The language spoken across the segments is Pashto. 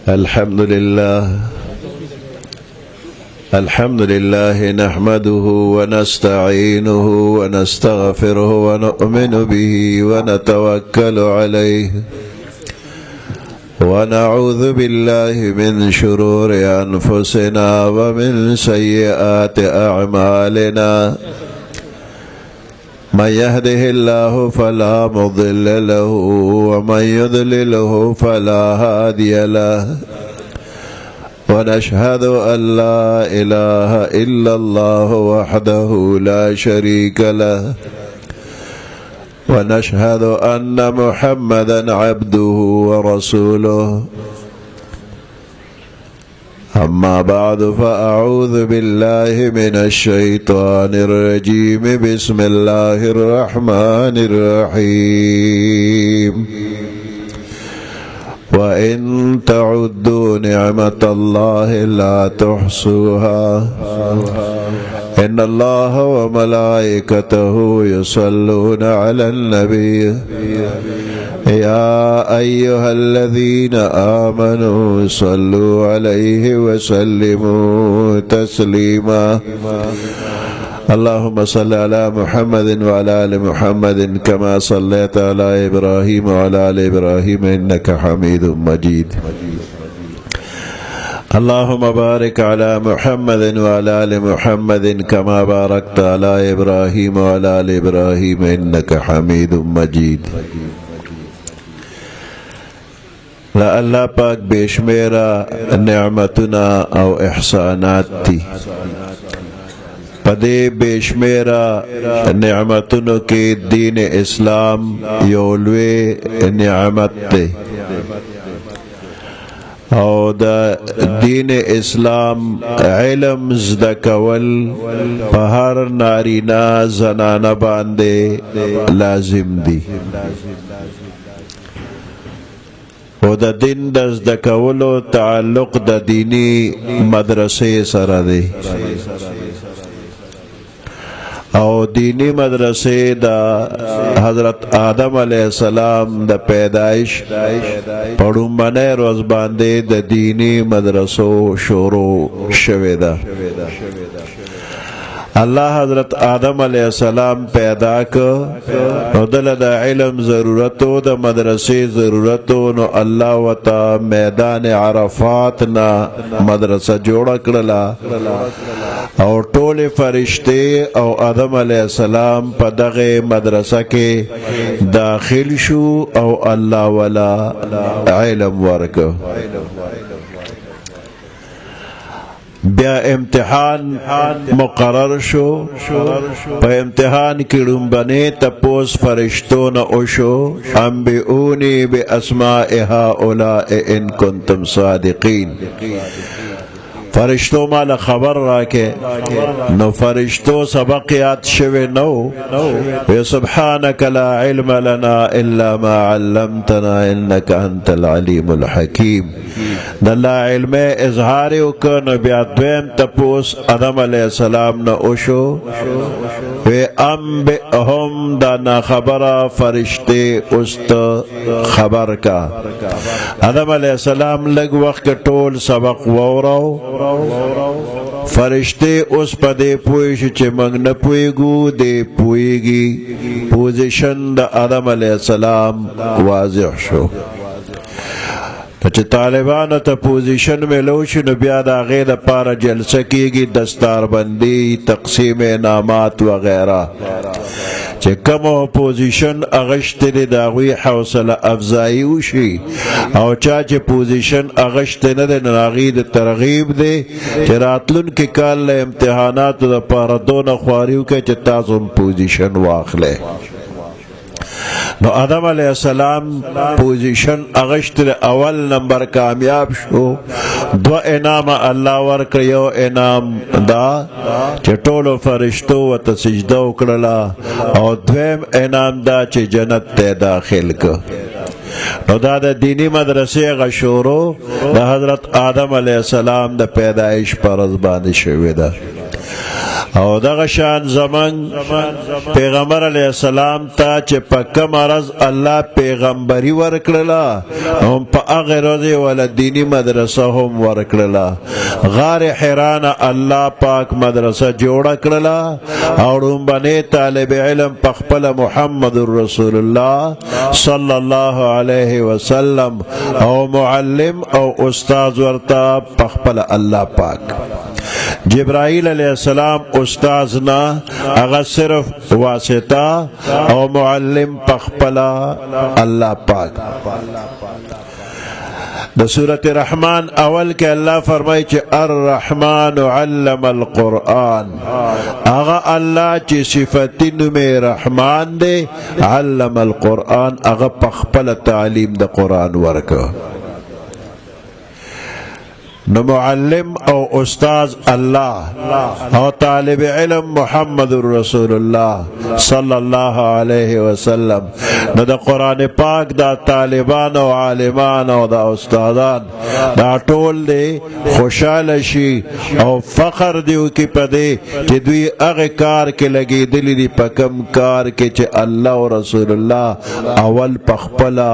الحمد لله نحمده ونستعينه ونستغفره ونؤمن به ونتوكل عليه ونعوذ بالله من شرور أنفسنا ومن سيئات أعمالنا من يهده الله فلا مضل له ومن يضلله فلا هادي له ونشهد أن لا إله إلا الله وحده لا شريك له ونشهد أن محمدا عبده ورسوله أما بعد فأعوذ بالله من الشيطان الرجيم بسم الله الرحمن الرحيم وإن تعدوا نعمة الله لا تحصوها إن الله وملائكته يصلون على النبي يا أيها الذين آمنوا صلوا عليه وسلموا تسليما اللهم صل على محمد وعلى آل محمد كما صليت على إبراهيم وعلى آل إبراهيم إنك حميد مجيد اللهم بارك على محمد وعلى آل محمد كما باركت على إبراهيم وعلى آل إبراهيم إنك حميد مجيد لا الله پاک بیشمیرا نعمتنا او احسانات تی پدے بیشمیرا نعمتنو کے دین اسلام یولوے نعمت تے او دا دین اسلام علم زدکول پہر نارینا زنانا باندے لازم دی او دا دین دا زدکولو تعلق دا دینی مدرسے سره دی او دینی مدرسے دا حضرت آدم علیہ السلام دا پیدائش پڑھو منے روز باندے دا دینی مدرسو شروع شوے دا اللہ حضرت آدم علیہ السلام پیدا نو دل دا علم ضرورتو دا مدرسے ضرورتو نو اللہ وطا میدان عرفات نا مدرسہ جوڑا کرلا او ټول فرشتے او آدم علیہ السلام پا دغه مدرسہ کے داخل شو او اللہ والا علم ورک بیا امتحان مقرر شو پا امتحان کی رنبنے تپوس فرشتون اوشو انبئونی بی اسماء هؤلاء ان کنتم صادقین فرشتو مالا خبر راکے نو فرشتو سبق یاد شوے نو سبحانک لا علم لنا الا ما علمتنا انک انت العلیم الحکیم دلا علم اظہار اکر نبیات دویم تپوس آدم علیہ السلام نا اوشو وی انبئهم دانا خبر فرشتے است خبر کا آدم علیہ السلام لگ وقت ٹول سبق وورو فرشتے اس پا دے پوئش چے منگ نپوئگو دے پوئگی پوزیشن دا آدم علیہ السلام واضح شو چه طالبانو تا پوزیشن میں لوشی نو بیاد آغید پارا جلسہ کیگی دستار بندی تقسیم انعامات وغیرہ چه کم پوزیشن اغشت دی داغوی حوصل افزائی وشی او چاچه پوزیشن اغشت ندی ناغید ترغیب دی چه راتلون کی کال امتحانات دا پارا دون خواریو که چه تازم پوزیشن واخلے نو آدم علیہ السلام پوزیشن اغشت اول نمبر کامیاب شو دو انعام اللہ ورک یو انعام دا چه طولو فرشتو و تسجدو کرلا او دویم انعام دا چه جنت تے داخل که نو دا دا دینی مدرسے غشورو دا حضرت آدم علیہ السلام دا پیدائش پر ازبانی شوی دا او دغه شان زمان پیغمبر علیہ السلام ته چې په کوم ورځ الله پیغمبري ورکړله هم په هغه ورځ ول دینی مدرسه هم ورکړله. غار حرا نه الله پاک مدرسه جوړه کړله او ډومبنی طالب علم په خپل محمد رسول الله صلی الله علیه وسلم او معلم او استاد ورته په خپل الله پاک. جبرائیل علیہ السلام استاذ نا اغا صرف واسطہ او معلم پخپلا اللہ پاک. دا سورت رحمان اول کے اللہ فرمائی چی الرحمن علم القرآن، اغا اللہ چی صفتین میں رحمان دے علم القرآن اغا پخپل تعلیم دا قرآن ورکا. نو معلم او استاذ اللہ او طالب علم محمد رسول اللہ صلی اللہ علیہ وسلم. نو دا قرآن پاک دا طالبان او عالمان او دا استادان دا ټول دے خوشحال شي او فخر دیو کی پدے چی دوی اغی کار کے لگی دلی دی پکم کار کے چی اللہ و رسول اللہ اول پخپلا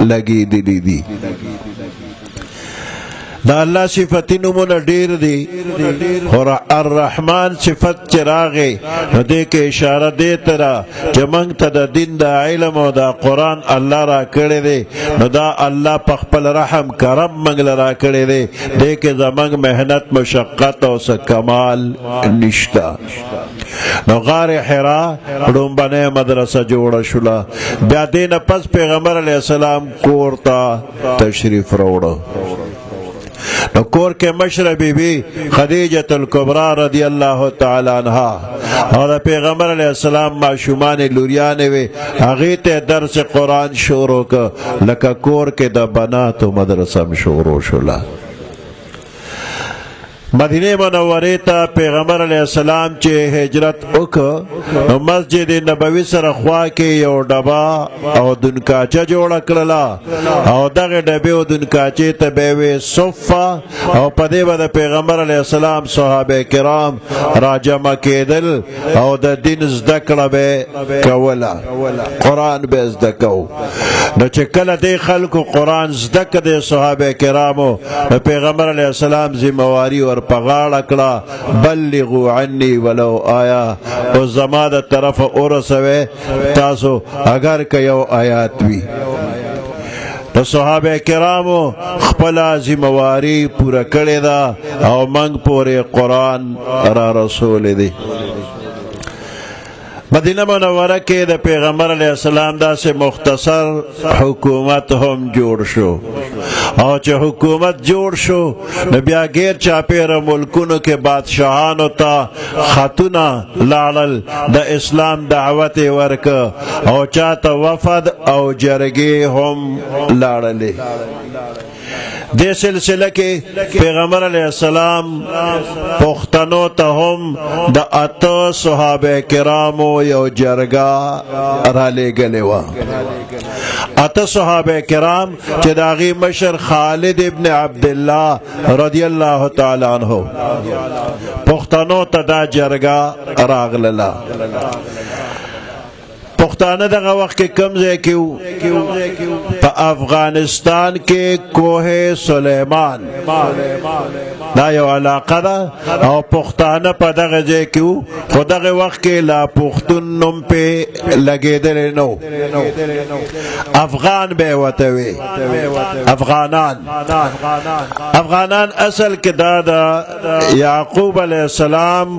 لگی دلی دی. دا اللہ صفتی نمون دیر دی اور الرحمن صفت چراغے نو دے کے اشارہ دے ترا کہ منگ تا دا دین دا علم و دا قرآن اللہ را کرے دے نو دا اللہ پخپل رحم کرم منگ لرا کرے دے دے کے زمانگ محنت مشقت و سا کمال نشتا. نو غار حرا ڈومبنے مدرسہ جوڑا شلا. بیا دین پس پیغمبر علیہ السلام کورتا تشریف روڑا. نو کور کے مشر بی بی خدیجۃ الکبریٰ رضی اللہ تعالی عنہا اور پیغمبر علیہ السلام معشومان لوریانے وے اغیت درس قرآن شروع کا لکا کور کے دا بنات و مدرسم شروع شلا. مدینہ منورے تا پیغمبر علیہ السلام چے ہجرت اک مسجد نبوی سر خوا کے یو ڈبا او دنکاچا جوڑا کرلا او دغ ڈبی او دنکاچے تا بیوے صفا او پدے با دا پیغمبر علیہ السلام صحابہ کرام راجمہ کے دل او دا دین زدکڑا بے کولا قرآن بے زدکو. نو چکل دے خلق قرآن زدک دے صحابہ کرامو پیغمبر علیہ السلام ذمواری اور پغاڑ اکڑا بلغو عنی ولو آیا او زمان دا طرف ارسوے تاسو اگر کیو آیات بھی. تو صحابہ کرامو خپلا ذمواری پورا کڑے دا او منگ پورے قرآن را رسول دی. مدینہ منورہ کے دا پیغمبر علیہ السلام دا سے مختصر حکومت ہم جوڑ شو اور چا حکومت جوڑ شو نبیا گیر چاپیر ملکونو کے بادشاہانو تا خاتونا لالل دا اسلام دعوت ورک او چاہتا وفد او جرگے ہم لاللے. دے سلسلہ کے پیغمبر علیہ السلام پختنو تہم دا اتو صحابہ کرامو یو جرگا را لے گلے وا. اتو صحابہ کرام چہ داغی مشر خالد ابن عبداللہ رضی اللہ تعالی عنہ پختنو تا دا جرگا راغللا. پختانہ دغا وقت کے کمزے کیوں پا افغانستان کے کوہ سلیمان دا یو علاقہ دا او پختانہ پا دغا جے کیوں خود دغا وقت کے لا پختن نم پہ لگے دلے نو افغان بے وطوے افغانان اصل کے دادا یعقوب علیہ السلام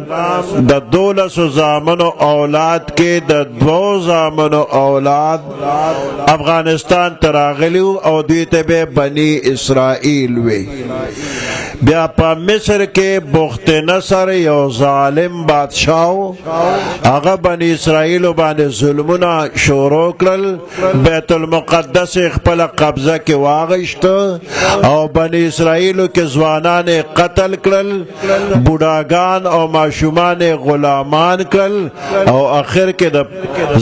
دا 12 زامن و اولاد کے دا 2 زامن و اولاد افغانستان تراغلیو او دیتے بے بنی اسرائیل وے. بیا پا مصر کے بخت نصر یو ظالم بادشاہو آغا بنی اسرائیل بانے ظلمنا شروع کرل بیت المقدس اخپل قبضہ کے واغشت او بنی اسرائیل کے زوانان قتل کرل بوڑاگان او معشومان غلامان کرل او آخر کے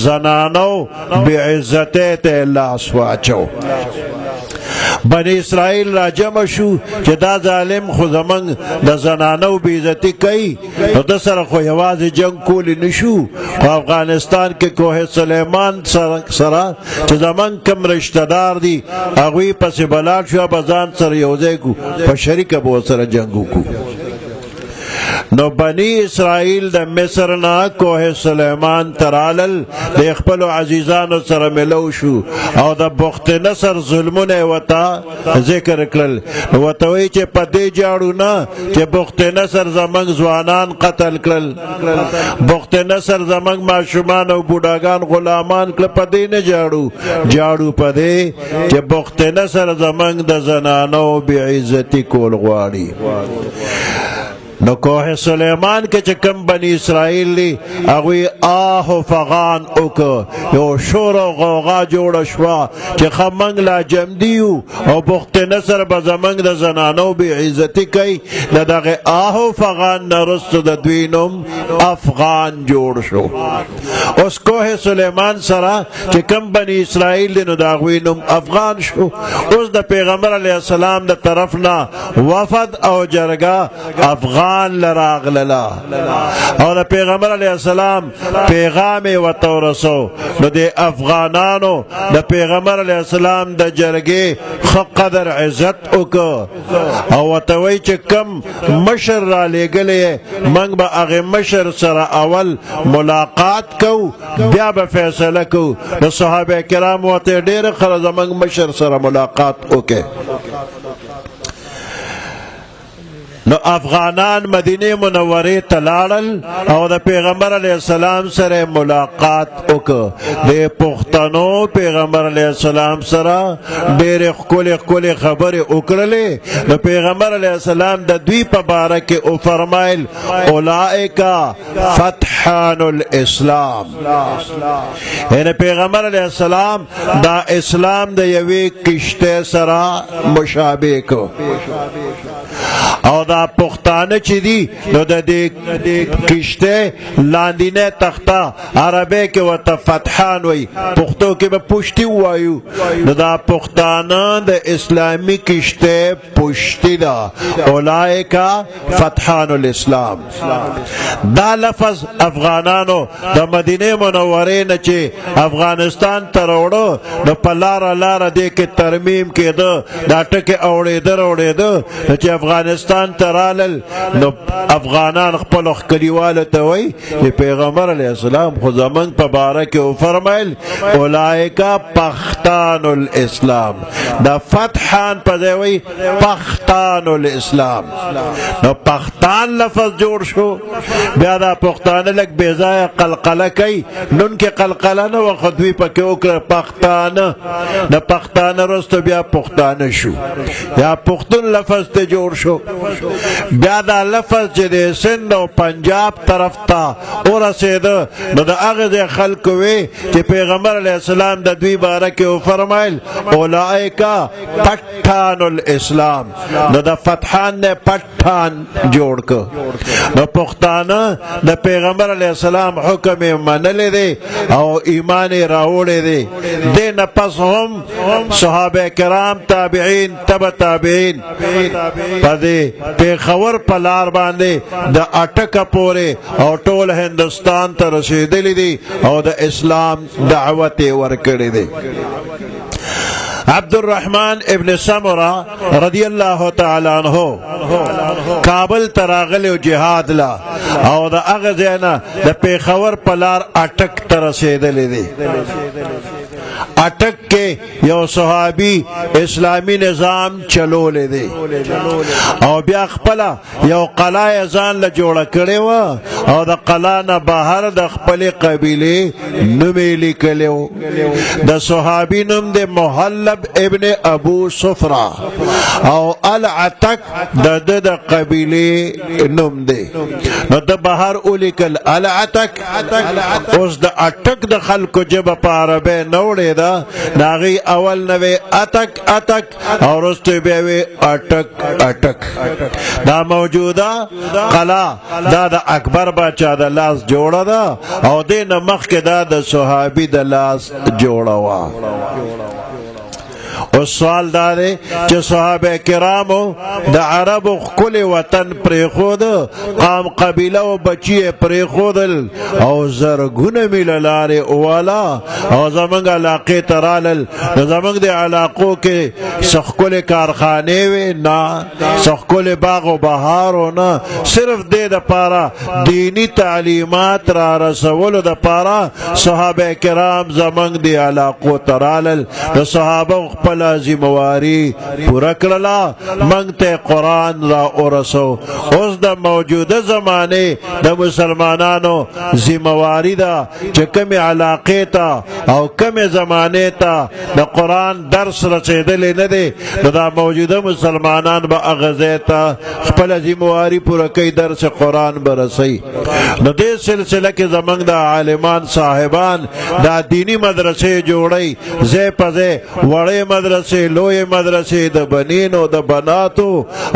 زنانو بعزتے تے اللہ سواچو. بنی اسرائیل را جمع شو چې دا ظالم خو زمنګ د زنانو بې عزتي کوي نو د سره خو یوازې جنگ کولی نشو په افغانستان کې کوه سلیمان سره چې زمنګ کم رشتہ دار دي هغوی پسې بلاړ شو به ځان سره یو ځای کو په شریکه به ورسره جنګ وکړو نو بنی اسرائیل د مصر نه کوه سلیمان ترالل د خپل عزیزانو سره ملو شو او د بخت نصر ظلمونه وتا ذکر کړل وته وی چې په دې جاړو نه چې بخت نصر زمنګ ځوانان قتل کړل بخت نصر زمنګ ماشومان او بوډاګان غلامان کړل په دې نه جاړو په دې چې بخت نصر زمنګ د زنانو بې عزتي کول غواړي نو کوه سلیمان کې چې کم بنی اسرائیل لی هغوی آه و فغان وکړه یو شور او غوغا جوړه شوه چې ښه موږ لا جمدي او بخت نصر به زموږ د زنانو بې عزتي کوي د دغې آه و فغان نه وروسته د دوی نوم افغان جوړ شو اوس کوه سلیمان سره چې کم بنی اسرائیل دی نو د هغوی نوم افغان شو اوس د پیغمبر علیه السلام د طرف نه وفد او جرګه افغان لراغللا او د پیغمبر علیه السلام پیغام ورته ورسو نو د افغانانو د پیغمبر علیه السلام د جرګې ښه قدر عزت وکړه او ورته وایي چې کم مشر را لیږلی موږ به هغې مشر سره اول ملاقات کوو بیا به فیصله کوو د صحابه کرام ورته ډېره ښه زموږ مشر سره ملاقات وکړي نو افغانان مدینه منوره تلاړل او د پیغمبر علیه السلام سره ملاقات وکړه د پښتنو پیغمبر علیه السلام سره ډېرې ښکلې خبرې وکړلې د پیغمبر علیه السلام د دوی په باره کې وفرمایل اولئک فتحان الاسلام یعنې پیغمبر علیه السلام دا اسلام د یوې کشتۍ سره مشابه کو او دا پښتانه چې دي نو د دې کشتۍ لاندینۍ تخته عربی کې ورته فتحان وایي پښتو کې به پشتي ووایو نو دا پښتانه د اسلامي کشتۍ پشتي ده اولئک فتحان الاسلام دا لفظ افغانانو د مدینه منورې نه چې افغانستان ته راوړه نو په لاره دې کې ترمیم کېده دا ټکې اوړېده چې افغانستان ته رالل نو افغانان خپلو کلیوالو ته وایي چې پیغمبر علیه السلام خو زموږ په باره کې وفرمیل اولئک پختان الاسلام دا فتحان په ځای وایي پختان الاسلام نو پختان لفظ جوړ شو بیا دا پښتانه لږ بې ځایه قلقله کوي نن کې قلقله نه وه خو دوی پکې وکړه پښتانه د پښتانه وروسته بیا پښتانه شو یا پښتون لفظ ته جوړ شو بیا دا لفظ چې د سند او پنجاب طرف ته ورسېده نو د هغه ځای خلکو وی چې پیغمبر علیه السلام د دوی باره کې وفرمیل اولئک پټان الاسلام نو د فتحان نه پټان جوړ که نو پښتانه د پیغمبر علیه السلام حکم یې منلی دی او ایمان یې راوړی دی دې نه پس هم صحابه کرام تابعین تبع تابعین په دې پیښور په لار باندې د اټکه پورې او ټول هندوستان ته رسېدلی دي او د اسلام دعوت یې ورکړی دی عبدالرحمن ابن سمرہ رضی اللہ تعالی عنہ کابل تراغلی و جہاد لا او دا اغزینا دا پیخور پلار اٹک ترسیدلی دی اٹک کے یو صحابی اسلامی نظام چلولے دی او بیا خپلا یو قلعه ځان له جوړه کړې وه او د قلعه نه بهر د خپلې قبیلې نوم یې لیکلی و د صحابي نوم د محلب ابن ابو صفرا او العتک د ده د قبیلې نوم دی نو د بهر ولیکل العتک اوس د اټک د خلکو ژبه په عربۍ نه وړېده د هغې اول نه وی اتک اتک او وروسته بیا وی اټک اټک دا موجوده قلعه دا د اکبر باچا د لاس جوړه ده او دې نه مخکې دا د صحابي د لاس جوړه وه او سوال داره چې صحابه کرامو د عربو خپل وطن پرې خود قام قبیله او بچی پرې خودل او زرګونه میل لارې والا او زمنګ علاقه ترالل زمنګ د علاقو کې سخکل کارخانه وي نه سخکل باغ او بهار او نه صرف د پاره دینی تعلیمات را رسولو د پاره صحابه کرام زمنګ د علاقو ترالل د صحابه خپل ذمہواری پورا کړلا منګ ته قرآن را ورسو اوس د موجوده زمانه د مسلمانانو ذمہواری دا چې کوم علاقه ته او کوم زمانه ته د قرآن درس رسیدل نه دی نو دا موجوده مسلمانان به اغزه ته خپل ذمہواری پورا کوي درس قرآن برسي نو دې سلسله کې زمنګ د عالمان صاحبان دا دینی مدرسې جوړي زې پزې وړې مدرسې لوی مدرسې د بنینو د بناتو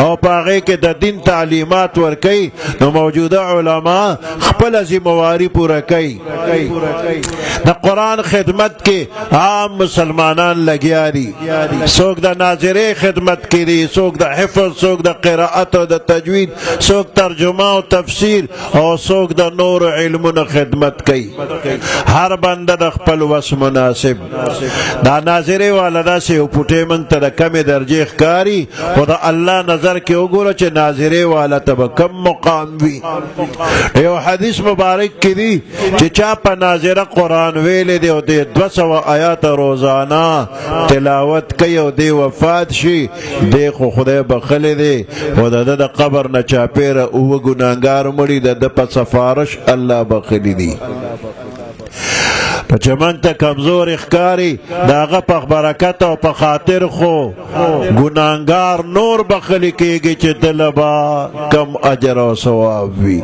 او پاغه کې د دین تعلیمات ورکي نو موجوده علما خپل ذمہواری پورا کوي د قرآن خدمت کې عام مسلمانان لګیا دي څوک د ناظره خدمت کې دي څوک د حفظ څوک د قرائت او د تجوید څوک ترجمه او تفسیر او څوک د نور علمونو خدمت کوي هر بنده د خپل وس مناسب دا ناظره والدا سه پټه مونږ ته د کمې درجه ښکاري خو د الله نظر کې وګوره چې ناظره والا ته به کم مقام وي یو حدیث مبارک کې دی چې چا په ناظره قرآن ویلې دی او د 200 آیات روزانه تلاوت کوي او دی وفات شي دی خو خدای بخلی دی او د قبر نه چاپیره او ګناهګار مړي د په سفارش الله بخلی دی په چمنګ ته کمزور اخکاری داغه په برکت او په خاطر خو ګناهګار نور بخلی کېږي چې دلبا کم اجر او ثواب وي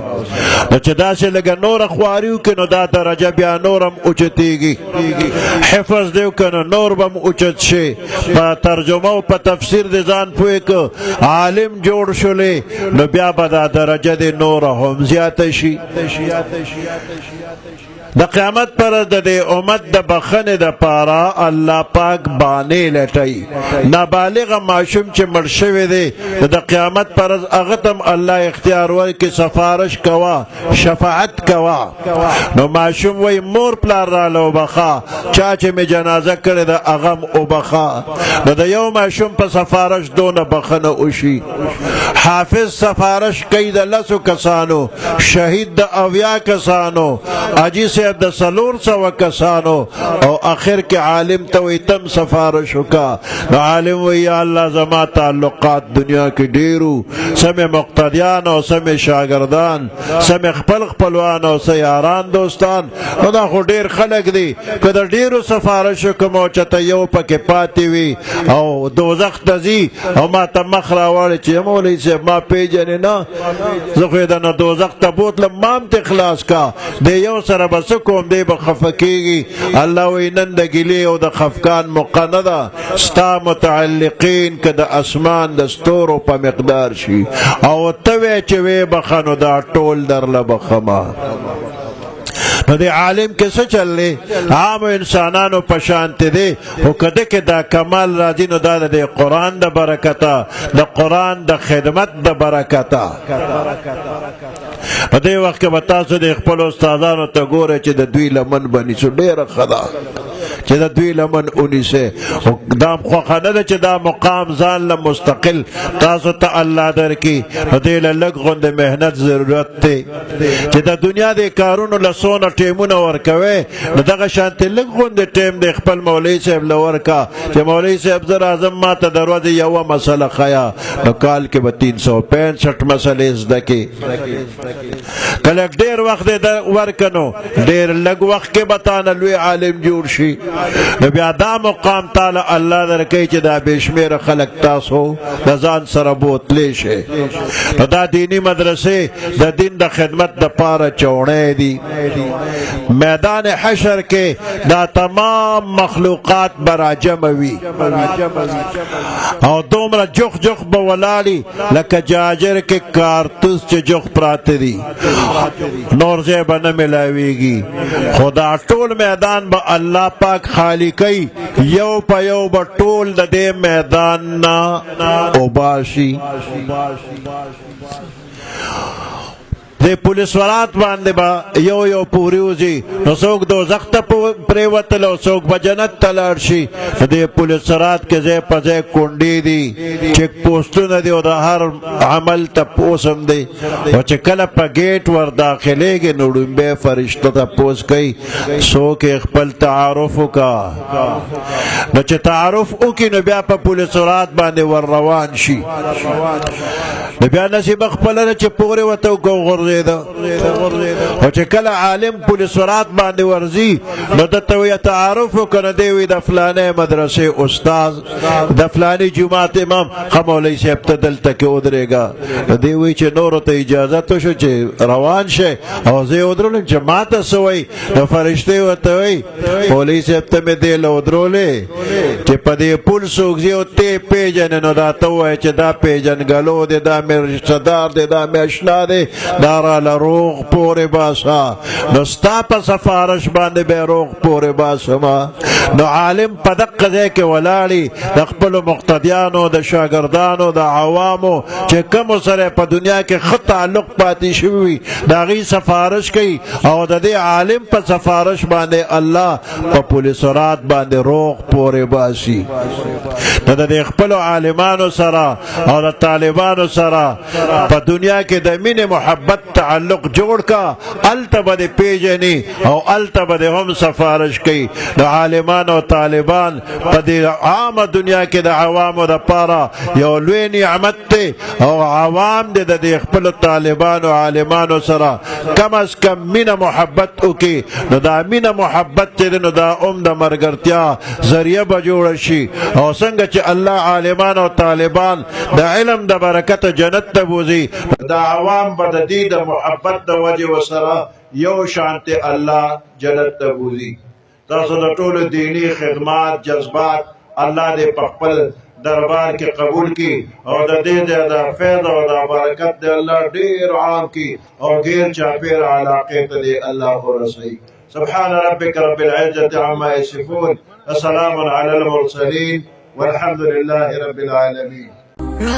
نو چې داسې لږه نور خواریو کې نو دا درجه بیا نورم اوچتېږي حفظ دیو کنه نور بم اوچت شي په ترجمه او په تفسیر د ځان پوهې که عالم جوړ شولې نو بیا به دا درجه د نور هم زیاته شي د قیامت پر د امت د بخنه د پاره الله پاک باندې لټي نابالغ معصوم چې مړ شوی دی د قیامت پر هغه تم الله اختیار ورکړي سفارش کوا شفاعت کوا نو معصوم وای مور پلار را لو بخا چا چې می جنازه کړي د اغم او بخا نو د یو معصوم په سفارش دونه بخنه وشي حافظ سفارش کوي د لسو کسانو شهید د اویا کسانو اجي د سلور سو کسانو او آخر کې عالم ته وي تم سفارش وکا نو عالم وي یا الله زما تعلقات دنیا کې ډیرو سمې مقتدیان او سمې شاګردان سمې خپل خپلوان او سیاران دوستان نو دا خو ډیر خلک دي که د ډیرو سفارش کوم او چته یو پکې پاتې وي او دوزخ ته ځي او ما ته مخ راوړي چې مولوي صاحب ما پیژنې نه زه خو د دوزخ ته بوتلم مام ته خلاص کا د یو سره بس کوم دی به خفه کېږي الله وایي نن د ګیلې او د خفقان موقع نه ده ستا متعلقین که د اسمان د ستورو په مقدار شي او ته وی چې وی بخه نو دا ټول درله بخمه نو دی عالم کې څه چللی عام انسانانو په شانته دی خو کده کې دا کمال راځي نو دا د قرآن د برکته د قرآن د خدمت د برکته په دې وخت کې به تاسو د خپل استادانو ته ګوره چې د دوی لمن بنیسو ډېره ښه ده چې د دوی لمن اونیسه دا خوښه نه ده چې دا مقام ځان له مستقل تاسو ته الله درکړي په دې له لږ غوندې محنت ضرورت دی چې د دنیا د کارونو له څونه ټیمونه ورکوي نو دغه شانتې لږ غوندې ټیم دی خپل مولوي صاحب له ورکه چې مولوي صاحب زه راځم ما ته د ورځې یوه مسله ښیه نو کال کې به 365 مسلې زده کړي کله ډېر وخت یې ورکنو ډېر لږ وخت کې به تانه لوی عالم جوړ شي نو بیا دا مقام تعالی الله درکوي چې دا بې شمېره خلک تاسو د ځان سره بوتلی شئ نو دا دینی مدرسې د دین د خدمت دپاره چوڼی دي میدان حشر کې دا تمام مخلوقات به راجمع وي او دومره جخ جخ به ولاړي لکه جاجر کې کارتوس چې جخ پراته دي دي نور ځای به نه ملاویږي خو دا ټول میدان به الله پاک خالی کوي یو په یو به ټول د دې میدان نه اوباشي د پولیس ورات باندې با یو یو پوری وځي نو څوک دوزخ ته پریوتل او څوک به جنت ته لاړ شي د پولیس ورات کې ځای په ځای کونډې دي چیک پوسټونه دي او د هر عمل تپوس هم دی او چې کله په ګیټ ور داخلېږي نو ډومبی فرشته تپوس کوي څوک خپل تعارف وکړه نو چې تعارف وکړي نو بیا په پولیس ورات باندې ور روان شي نو بیا نصیب خپله ده چې پورې ورته وکړو او چې کله عالم پولیس ورات باندې ورځي نو دته وی تعارف وکړه دی وی د فلانې مدرسې استاد د فلانې جماعت امام مولوي صاحب ته دلته کې ودرېږه دی وی چې نورو ته اجازه شو چې روان شي او زه ودرولم چې ما ته څه وایي نو فرشتې ورته وایي مولوي صاحب ته مې دی له ودرولې چې په دې پل څوک ځي او ته پېژنې نو دا ته ووایه چې دا پېژنګلو دی دا مې رشتهدار دی دا مې اشنا دی دا راله روغ پورې باسه نو ستا په سفارش باندې به روغ پورې باسمه نو عالم په دقه ځای کې ولاړي د خپلو مقتدیانو د شاګردانو د عوامو چې کومو سره په دنیا کې ښه تعلق پاتې شوي وي د هغوی سفارش کوي او د دې عالم په سفارش باندې الله په پولیس ورات باندې روغ پورې باسي نو د دې خپلو عالمانو سره او د طالبانو سره په دنیا کې د مینې محبت تعلق جوړ کا الته به دې پیژني او الته به دې هم سفارش کوي د عالمان او طالبان په دې عامه دنیا کې د عوامو دپاره یو لوی نعمت دی او عوام دې د دې خپلو طالبانو عالمانو سره کم از کم مینه محبت وکړي نو دا مینه محبت چې دی نو دا د مرګرتیا ذریعه به جوړه شي او څنګه چې الله عالمان او طالبان د علم د برکته جنت ته بوځي دا عوام به د دې د محبت د وجې وسره یو شانتې الله جنت ته بوځي تاسو د ټولو دینی خدمات جذبات الله دې په خپل دربار کې قبول کی او د دې د فیض او د برکت د الله ډېر عام کی او غیر چاپېر علاقې ته دې الله ورسوي سبحان ربك رب العزة عما يصفون وسلام على المرسلين والحمد لله رب العالمين